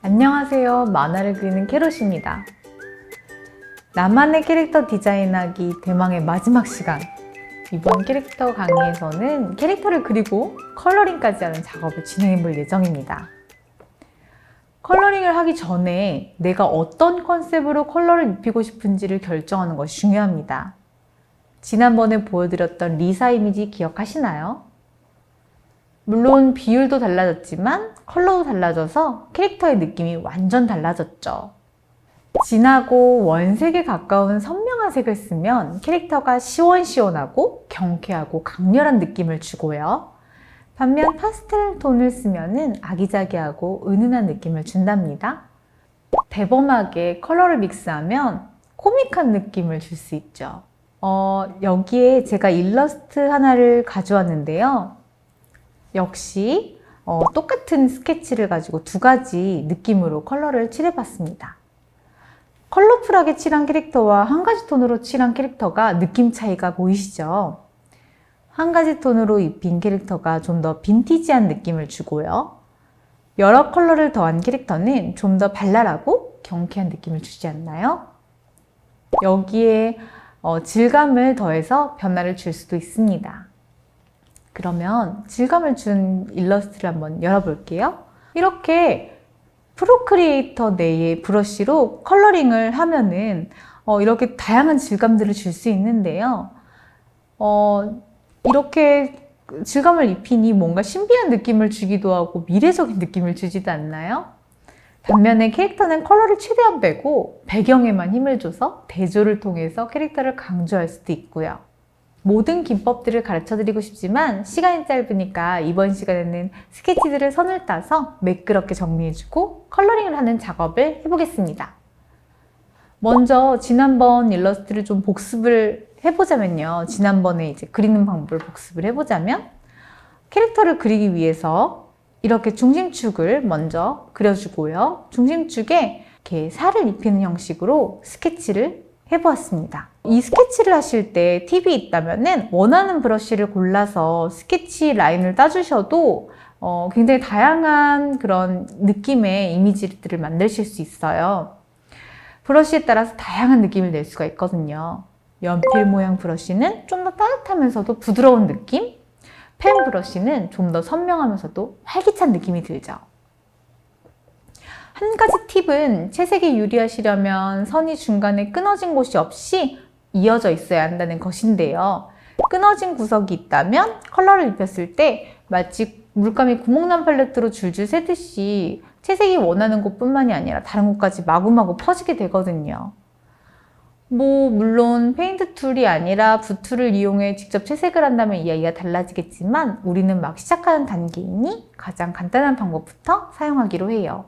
안녕하세요. 만화를 그리는 캐롯입니다. 나만의 캐릭터 디자인하기 대망의 마지막 시간. 이번 캐릭터 강의에서는 캐릭터를 그리고 컬러링까지 하는 작업을 진행해 볼 예정입니다. 컬러링을 하기 전에 내가 어떤 컨셉으로 컬러를 입히고 싶은지를 결정하는 것이 중요합니다. 지난번에 보여드렸던 리사 이미지 기억하시나요? 물론 비율도 달라졌지만 컬러도 달라져서 캐릭터의 느낌이 완전 달라졌죠. 진하고 원색에 가까운 선명한 색을 쓰면 캐릭터가 시원시원하고 경쾌하고 강렬한 느낌을 주고요. 반면 파스텔 톤을 쓰면 아기자기하고 은은한 느낌을 준답니다. 대범하게 컬러를 믹스하면 코믹한 느낌을 줄 수 있죠. 여기에 제가 일러스트 하나를 가져왔는데요. 역시 똑같은 스케치를 가지고 두 가지 느낌으로 컬러를 칠해봤습니다. 컬러풀하게 칠한 캐릭터와 한 가지 톤으로 칠한 캐릭터가 느낌 차이가 보이시죠? 한 가지 톤으로 입힌 캐릭터가 좀 더 빈티지한 느낌을 주고요. 여러 컬러를 더한 캐릭터는 좀 더 발랄하고 경쾌한 느낌을 주지 않나요? 여기에 질감을 더해서 변화를 줄 수도 있습니다. 그러면 질감을 준 일러스트를 한번 열어볼게요. 이렇게 프로크리에이터 내의 브러쉬로 컬러링을 하면은 이렇게 다양한 질감들을 줄 수 있는데요. 이렇게 질감을 입히니 뭔가 신비한 느낌을 주기도 하고 미래적인 느낌을 주지도 않나요? 반면에 캐릭터는 컬러를 최대한 빼고 배경에만 힘을 줘서 대조를 통해서 캐릭터를 강조할 수도 있고요. 모든 기법들을 가르쳐 드리고 싶지만 시간이 짧으니까 이번 시간에는 스케치들을 선을 따서 매끄럽게 정리해주고 컬러링을 하는 작업을 해보겠습니다. 먼저 지난번 일러스트를 좀 복습을 해보자면요. 지난번에 이제 그리는 방법을 복습을 해보자면 캐릭터를 그리기 위해서 이렇게 중심축을 먼저 그려주고요. 중심축에 이렇게 살을 입히는 형식으로 스케치를 해보았습니다. 이 스케치를 하실 때 팁이 있다면 원하는 브러쉬를 골라서 스케치 라인을 따주셔도 굉장히 다양한 그런 느낌의 이미지들을 만드실 수 있어요. 브러쉬에 따라서 다양한 느낌을 낼 수가 있거든요. 연필 모양 브러쉬는 좀 더 따뜻하면서도 부드러운 느낌, 펜 브러쉬는 좀 더 선명하면서도 활기찬 느낌이 들죠. 한 가지 팁은 채색에 유리하시려면 선이 중간에 끊어진 곳이 없이 이어져 있어야 한다는 것인데요. 끊어진 구석이 있다면 컬러를 입혔을 때 마치 물감이 구멍난 팔레트로 줄줄 새듯이 채색이 원하는 곳뿐만이 아니라 다른 곳까지 마구마구 퍼지게 되거든요. 물론 페인트 툴이 아니라 붓툴을 이용해 직접 채색을 한다면 이야기가 달라지겠지만 우리는 막 시작하는 단계이니 가장 간단한 방법부터 사용하기로 해요.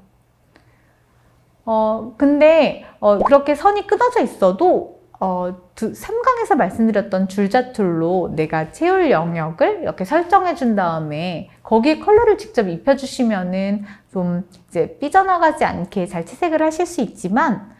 근데 그렇게 선이 끊어져 있어도 3강에서 말씀드렸던 줄자 툴로 내가 채울 영역을 이렇게 설정해 준 다음에 거기에 컬러를 직접 입혀 주시면은 좀 이제 삐져나가지 않게 잘 채색을 하실 수 있지만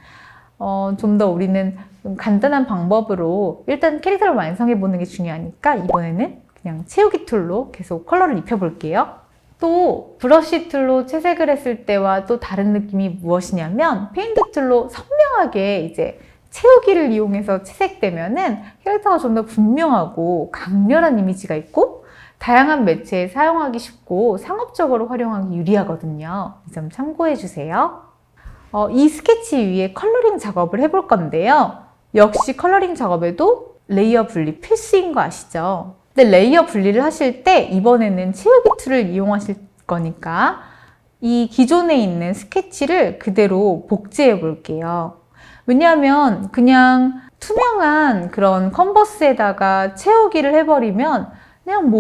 좀 더 우리는 좀 간단한 방법으로 일단 캐릭터를 완성해 보는 게 중요하니까 이번에는 그냥 채우기 툴로 계속 컬러를 입혀 볼게요. 또 브러쉬 툴로 채색을 했을 때와 또 다른 느낌이 무엇이냐면 페인트 툴로 선명하게 이제 채우기를 이용해서 채색되면은 캐릭터가 좀 더 분명하고 강렬한 이미지가 있고 다양한 매체에 사용하기 쉽고 상업적으로 활용하기 유리하거든요. 이 점 참고해 주세요. 이 스케치 위에 컬러링 작업을 해볼 건데요. 역시 컬러링 작업에도 레이어 분리 필수인 거 아시죠? 근데 레이어 분리를 하실 때 이번에는 채우기 툴을 이용하실 거니까 이 기존에 있는 스케치를 그대로 복제해 볼게요. 왜냐하면 그냥 투명한 그런 컨버스에다가 채우기를 해버리면 그냥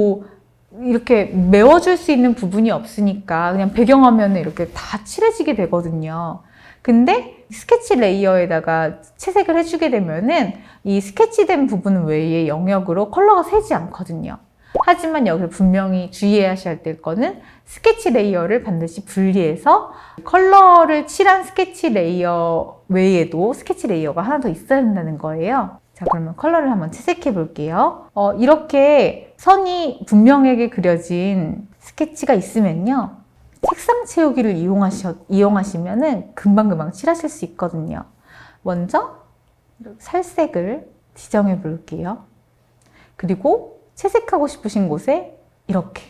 이렇게 메워줄 수 있는 부분이 없으니까 그냥 배경화면에 이렇게 다 칠해지게 되거든요. 근데 스케치 레이어에다가 채색을 해주게 되면은 이 스케치된 부분 외의 영역으로 컬러가 새지 않거든요. 하지만 여기서 분명히 주의하셔야 될 거는 스케치 레이어를 반드시 분리해서 컬러를 칠한 스케치 레이어 외에도 스케치 레이어가 하나 더 있어야 한다는 거예요. 자, 그러면 컬러를 한번 채색해 볼게요. 이렇게 선이 분명하게 그려진 스케치가 있으면요. 색상 채우기를 이용하시면은 금방금방 칠하실 수 있거든요. 먼저 살색을 지정해 볼게요. 그리고 채색하고 싶으신 곳에 이렇게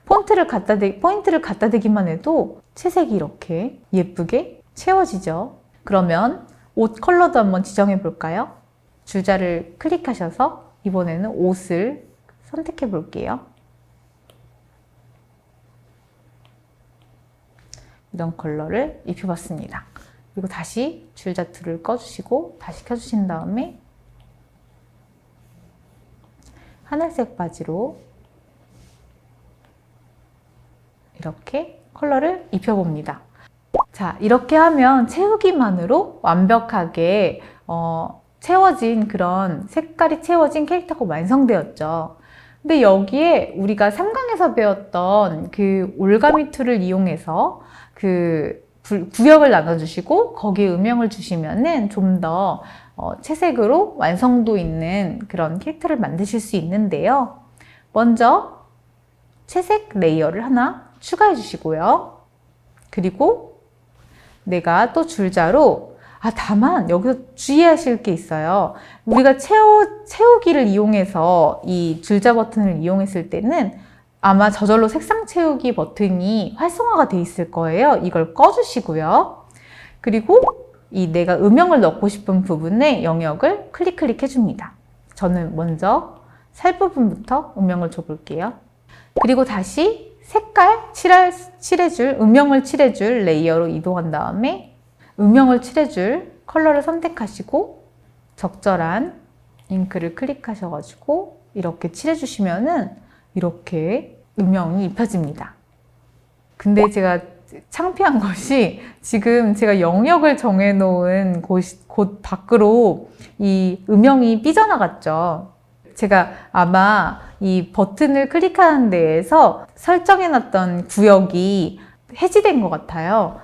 포인트를 갖다 대기만 해도 채색이 이렇게 예쁘게 채워지죠. 그러면 옷 컬러도 한번 지정해 볼까요? 줄자를 클릭하셔서 이번에는 옷을 선택해 볼게요. 이런 컬러를 입혀봤습니다. 그리고 다시 줄자 툴을 꺼주시고 다시 켜주신 다음에 하늘색 바지로 이렇게 컬러를 입혀봅니다. 자, 이렇게 하면 채우기만으로 완벽하게 채워진 그런 색깔이 채워진 캐릭터가 완성되었죠. 근데 여기에 우리가 3강에서 배웠던 그 올가미 툴을 이용해서 그 구역을 나눠주시고 거기에 음영을 주시면은 좀 더 채색으로 완성도 있는 그런 캐릭터를 만드실 수 있는데요. 먼저 채색 레이어를 하나 추가해 주시고요. 그리고 내가 또 줄자로 다만 여기서 주의하실 게 있어요. 우리가 채우기를 이용해서 이 줄자 버튼을 이용했을 때는 아마 저절로 색상 채우기 버튼이 활성화가 돼 있을 거예요. 이걸 꺼주시고요. 그리고 이 내가 음영을 넣고 싶은 부분의 영역을 클릭 해줍니다. 저는 먼저 살 부분부터 음영을 줘볼게요. 그리고 다시 색깔 칠해줄, 음영을 칠해줄 레이어로 이동한 다음에 음영을 칠해줄 컬러를 선택하시고 적절한 잉크를 클릭하셔가지고 이렇게 칠해주시면은 이렇게 음영이 입혀집니다. 근데 제가 창피한 것이 지금 제가 영역을 정해놓은 곳 밖으로 이 음영이 삐져나갔죠. 제가 아마 이 버튼을 클릭하는 데에서 설정해놨던 구역이 해지된 것 같아요.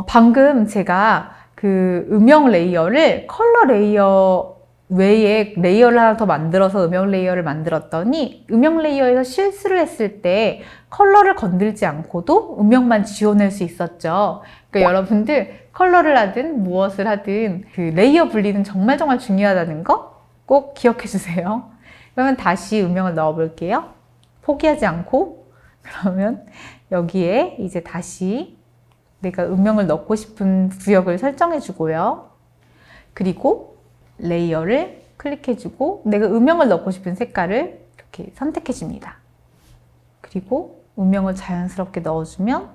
방금 제가 그 음영 레이어를 컬러 레이어 외에 레이어를 하나 더 만들어서 음영 레이어를 만들었더니 음영 레이어에서 실수를 했을 때 컬러를 건들지 않고도 음영만 지워낼 수 있었죠. 그러니까 여러분들 컬러를 하든 무엇을 하든 그 레이어 분리는 정말 중요하다는 거 꼭 기억해 주세요. 그러면 다시 음영을 넣어 볼게요. 포기하지 않고. 그러면 여기에 이제 다시 내가 음영을 넣고 싶은 구역을 설정해 주고요. 그리고 레이어를 클릭해 주고 내가 음영을 넣고 싶은 색깔을 이렇게 선택해 줍니다. 그리고 음영을 자연스럽게 넣어주면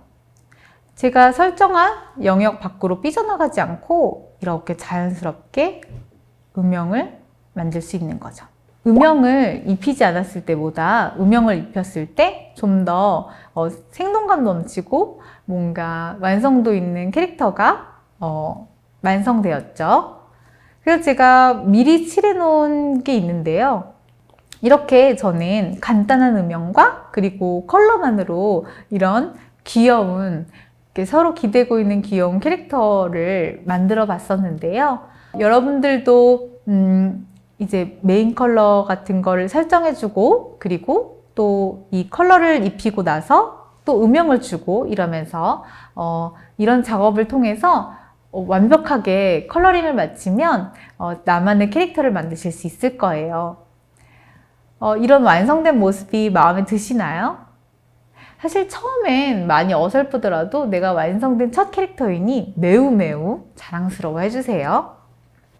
제가 설정한 영역 밖으로 삐져나가지 않고 이렇게 자연스럽게 음영을 만들 수 있는 거죠. 음영을 입히지 않았을 때보다 음영을 입혔을 때 좀 더 생동감 넘치고 뭔가 완성도 있는 캐릭터가 완성되었죠. 그래서 제가 미리 칠해 놓은 게 있는데요. 이렇게 저는 간단한 음영과 그리고 컬러만으로 이런 귀여운 서로 기대고 있는 귀여운 캐릭터를 만들어 봤었는데요. 여러분들도 이제 메인 컬러 같은 거를 설정해 주고 그리고 또 이 컬러를 입히고 나서 또 음영을 주고 이러면서 이런 작업을 통해서 완벽하게 컬러링을 마치면 나만의 캐릭터를 만드실 수 있을 거예요. 이런 완성된 모습이 마음에 드시나요? 사실 처음엔 많이 어설프더라도 내가 완성된 첫 캐릭터이니 매우 자랑스러워 해주세요.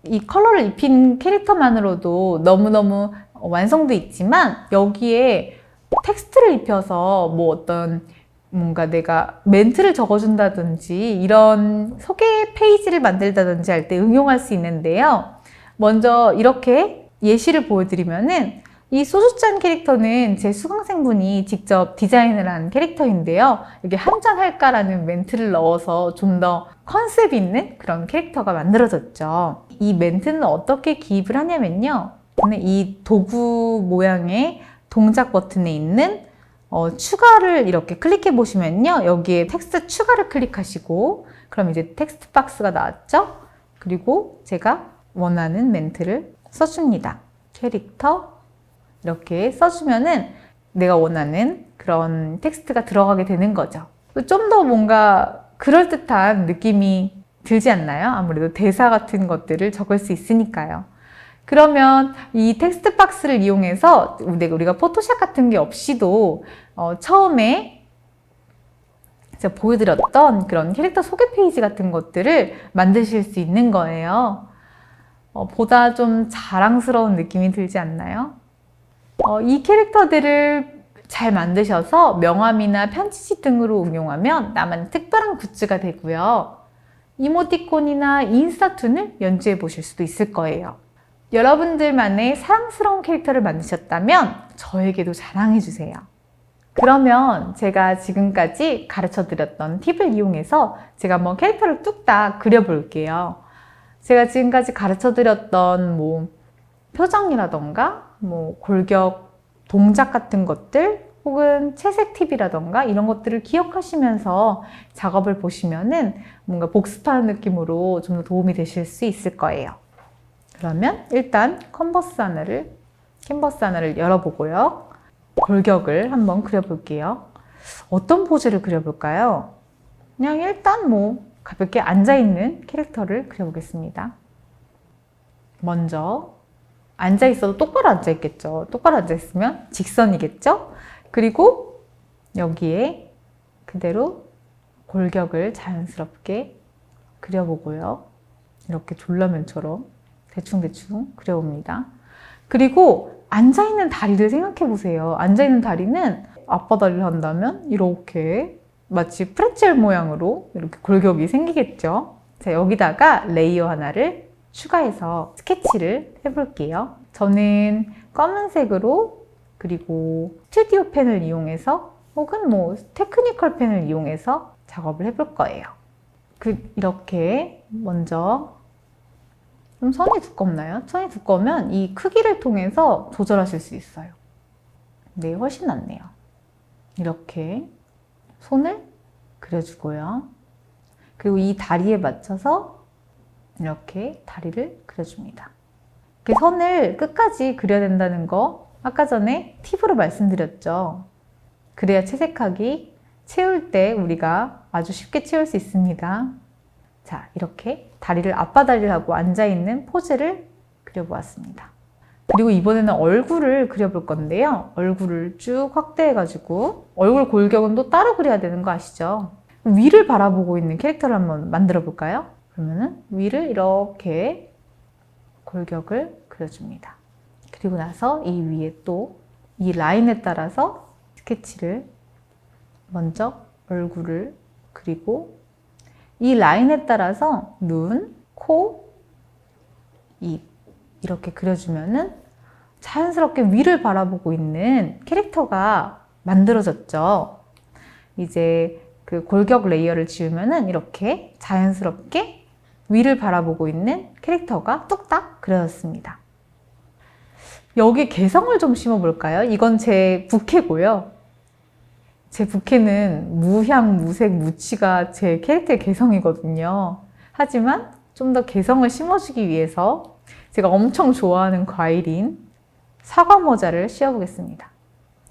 이 컬러를 입힌 캐릭터만으로도 너무너무 완성도 있지만 여기에 텍스트를 입혀서 뭐 어떤 뭔가 내가 멘트를 적어준다든지 이런 소개 페이지를 만들다든지 할 때 응용할 수 있는데요. 먼저 이렇게 예시를 보여드리면은 이 소주잔 캐릭터는 제 수강생분이 직접 디자인을 한 캐릭터인데요. 여기 한잔 할까라는 멘트를 넣어서 좀 더 컨셉 있는 그런 캐릭터가 만들어졌죠. 이 멘트는 어떻게 기입을 하냐면요. 이 도구 모양의 동작 버튼에 있는 추가를 이렇게 클릭해 보시면요. 여기에 텍스트 추가를 클릭하시고 그럼 이제 텍스트 박스가 나왔죠? 그리고 제가 원하는 멘트를 써줍니다. 캐릭터 이렇게 써주면은 내가 원하는 그런 텍스트가 들어가게 되는 거죠. 좀 더 뭔가 그럴듯한 느낌이 들지 않나요? 아무래도 대사 같은 것들을 적을 수 있으니까요. 그러면 이 텍스트 박스를 이용해서 우리가 포토샵 같은 게 없이도 처음에 제가 보여드렸던 그런 캐릭터 소개 페이지 같은 것들을 만드실 수 있는 거예요. 보다 좀 자랑스러운 느낌이 들지 않나요? 이 캐릭터들을 잘 만드셔서 명함이나 편지지 등으로 응용하면 나만의 특별한 굿즈가 되고요. 이모티콘이나 인스타툰을 연주해 보실 수도 있을 거예요. 여러분들만의 사랑스러운 캐릭터를 만드셨다면 저에게도 자랑해 주세요. 그러면 제가 지금까지 가르쳐 드렸던 팁을 이용해서 제가 한번 캐릭터를 뚝딱 그려 볼게요. 제가 지금까지 가르쳐 드렸던 표정이라던가 골격 동작 같은 것들 혹은 채색 팁이라던가 이런 것들을 기억하시면서 작업을 보시면은 뭔가 복습하는 느낌으로 좀 더 도움이 되실 수 있을 거예요. 그러면 일단 캔버스 하나를 열어보고요. 골격을 한번 그려볼게요. 어떤 포즈를 그려볼까요? 그냥 일단 가볍게 앉아있는 캐릭터를 그려보겠습니다. 먼저 앉아있어도 똑바로 앉아있겠죠. 똑바로 앉아있으면 직선이겠죠? 그리고 여기에 그대로 골격을 자연스럽게 그려보고요. 이렇게 졸라맨처럼 대충대충 그려봅니다. 그리고 앉아있는 다리를 생각해 보세요. 앉아있는 다리는 앞바다리를 한다면 이렇게 마치 프레첼 모양으로 이렇게 골격이 생기겠죠. 자, 여기다가 레이어 하나를 추가해서 스케치를 해볼게요. 저는 검은색으로 그리고 스튜디오 펜을 이용해서 혹은 테크니컬 펜을 이용해서 작업을 해볼 거예요. 이렇게 먼저 좀 선이 두껍나요? 선이 두꺼우면 이 크기를 통해서 조절하실 수 있어요. 네, 훨씬 낫네요. 이렇게 손을 그려주고요. 그리고 이 다리에 맞춰서 이렇게 다리를 그려줍니다. 이렇게 선을 끝까지 그려야 된다는 거 아까 전에 팁으로 말씀드렸죠. 그래야 채색하기 채울 때 우리가 아주 쉽게 채울 수 있습니다. 자, 이렇게 다리를 앞바다리를 하고 앉아있는 포즈를 그려보았습니다. 그리고 이번에는 얼굴을 그려볼 건데요. 얼굴을 쭉 확대해가지고 얼굴 골격은 또 따로 그려야 되는 거 아시죠? 위를 바라보고 있는 캐릭터를 한번 만들어 볼까요? 그러면은 위를 이렇게 골격을 그려줍니다. 그리고 나서 이 위에 또 이 라인에 따라서 스케치를 먼저 얼굴을 그리고 이 라인에 따라서 눈, 코, 입 이렇게 그려주면은 자연스럽게 위를 바라보고 있는 캐릭터가 만들어졌죠. 이제 그 골격 레이어를 지우면은 이렇게 자연스럽게 위를 바라보고 있는 캐릭터가 뚝딱 그려졌습니다. 여기 개성을 좀 심어볼까요? 이건 제 부캐고요. 제 부캐는 무향, 무색, 무취가 제 캐릭터의 개성이거든요. 하지만 좀 더 개성을 심어주기 위해서 제가 엄청 좋아하는 과일인 사과 모자를 씌워보겠습니다.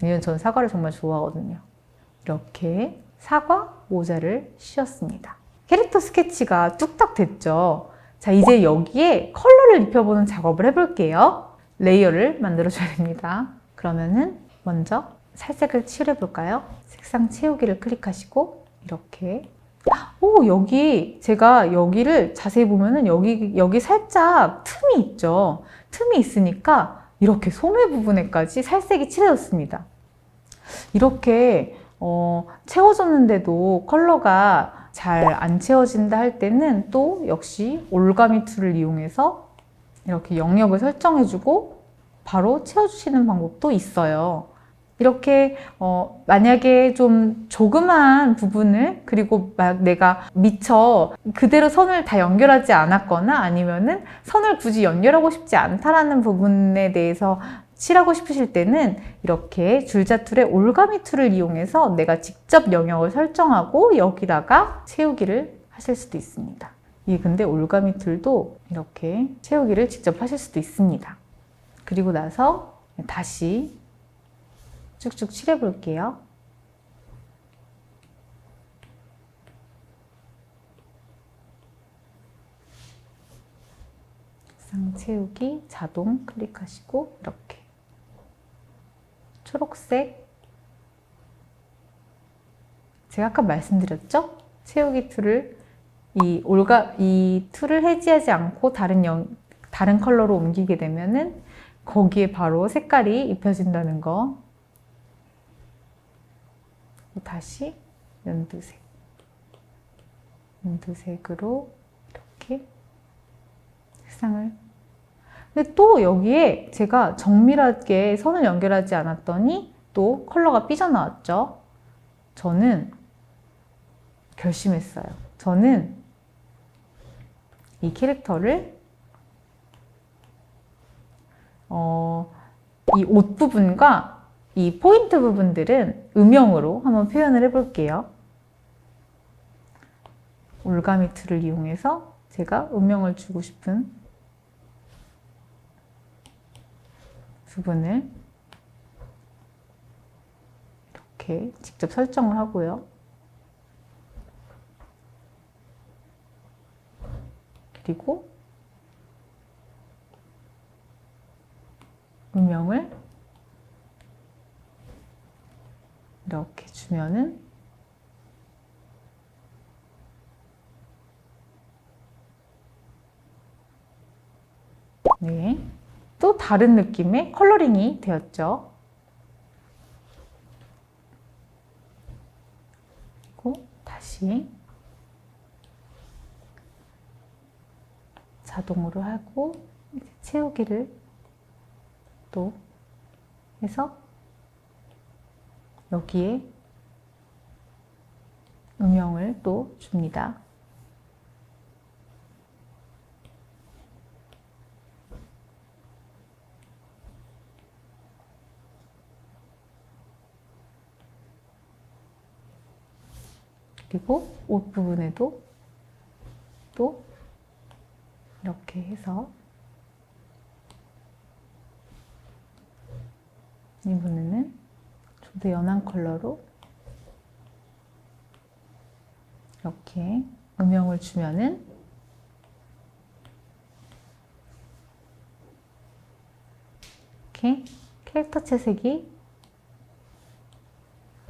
왜냐면 저는 사과를 정말 좋아하거든요. 이렇게 사과 모자를 씌웠습니다. 캐릭터 스케치가 뚝딱 됐죠. 자, 이제 여기에 컬러를 입혀보는 작업을 해볼게요. 레이어를 만들어줘야 됩니다. 그러면은 먼저 살색을 칠해볼까요? 색상 채우기를 클릭하시고 이렇게 제가 여기를 자세히 보면은 여기 살짝 틈이 있죠. 틈이 있으니까 이렇게 소매 부분에까지 살색이 칠해졌습니다. 이렇게 채워졌는데도 컬러가 잘 안 채워진다 할 때는 또 역시 올가미 툴을 이용해서 이렇게 영역을 설정해주고 바로 채워주시는 방법도 있어요. 이렇게 만약에 좀 조그만 부분을 그리고 막 내가 미처 그대로 선을 다 연결하지 않았거나 아니면은 선을 굳이 연결하고 싶지 않다라는 부분에 대해서 칠하고 싶으실 때는 이렇게 줄자 툴의 올가미 툴을 이용해서 내가 직접 영역을 설정하고 여기다가 채우기를 하실 수도 있습니다. 근데 올가미 툴도 이렇게 채우기를 직접 하실 수도 있습니다. 그리고 나서 다시 쭉쭉 칠해 볼게요. 색상 채우기 자동 클릭하시고 이렇게 초록색, 제가 아까 말씀드렸죠? 채우기 툴을 이 툴을 해지하지 않고 다른 컬러로 옮기게 되면은 거기에 바로 색깔이 입혀진다는 거. 다시 연두색으로 이렇게 색상을. 근데 또 여기에 제가 정밀하게 선을 연결하지 않았더니 또 컬러가 삐져나왔죠. 저는 결심했어요. 저는 이 캐릭터를 이 옷 부분과 이 포인트 부분들은 음영으로 한번 표현을 해볼게요. 올가미 툴을 이용해서 제가 음영을 주고 싶은 부분을 이렇게 직접 설정을 하고요. 그리고 음영을 이렇게 주면은 네, 또 다른 느낌의 컬러링이 되었죠. 그리고 다시 자동으로 하고 채우기를 또 해서 여기에 음영을 또 줍니다. 그리고 옷 부분에도 또 이렇게 해서 이번에는 좀 더 연한 컬러로 이렇게 음영을 주면은 이렇게 캐릭터 채색이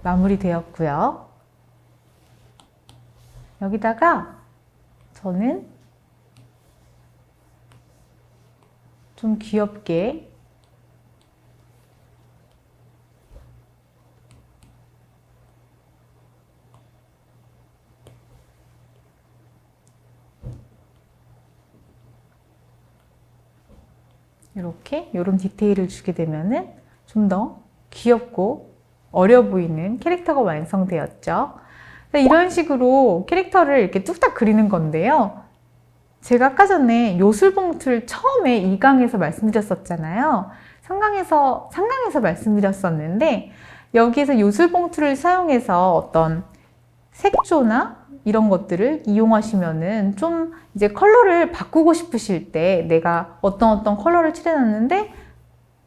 마무리되었고요. 여기다가 저는 좀 귀엽게 이런 디테일을 주게 되면은 좀 더 귀엽고 어려 보이는 캐릭터가 완성되었죠. 이런 식으로 캐릭터를 이렇게 뚝딱 그리는 건데요. 제가 아까 전에 요술봉투를 처음에 2강에서 말씀드렸었잖아요. 3강에서 말씀드렸었는데 여기에서 요술봉투를 사용해서 어떤 색조나 이런 것들을 이용하시면은 좀 이제 컬러를 바꾸고 싶으실 때 내가 어떤 컬러를 칠해놨는데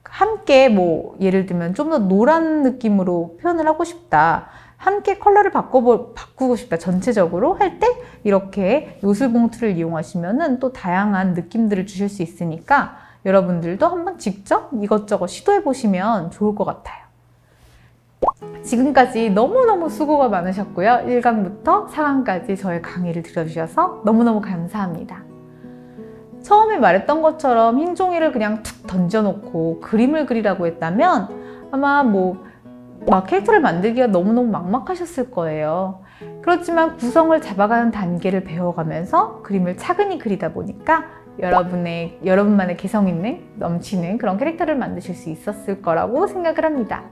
함께 뭐 예를 들면 좀 더 노란 느낌으로 표현을 하고 싶다. 함께 컬러를 바꾸고 싶다. 전체적으로 할 때 이렇게 요술봉투를 이용하시면은 또 다양한 느낌들을 주실 수 있으니까 여러분들도 한번 직접 이것저것 시도해 보시면 좋을 것 같아요. 지금까지 너무너무 수고가 많으셨고요. 1강부터 4강까지 저의 강의를 들어주셔서 너무너무 감사합니다. 처음에 말했던 것처럼 흰 종이를 그냥 툭 던져놓고 그림을 그리라고 했다면 아마 막 캐릭터를 만들기가 너무너무 막막하셨을 거예요. 그렇지만 구성을 잡아가는 단계를 배워가면서 그림을 차근히 그리다 보니까 여러분만의 개성 있는 넘치는 그런 캐릭터를 만드실 수 있었을 거라고 생각을 합니다.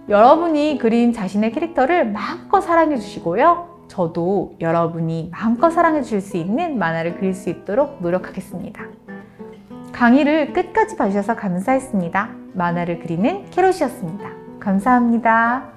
여러분이 그린 자신의 캐릭터를 마음껏 사랑해 주시고요. 저도 여러분이 마음껏 사랑해 주실 수 있는 만화를 그릴 수 있도록 노력하겠습니다. 강의를 끝까지 봐주셔서 감사했습니다. 만화를 그리는 캐롯이었습니다. 감사합니다.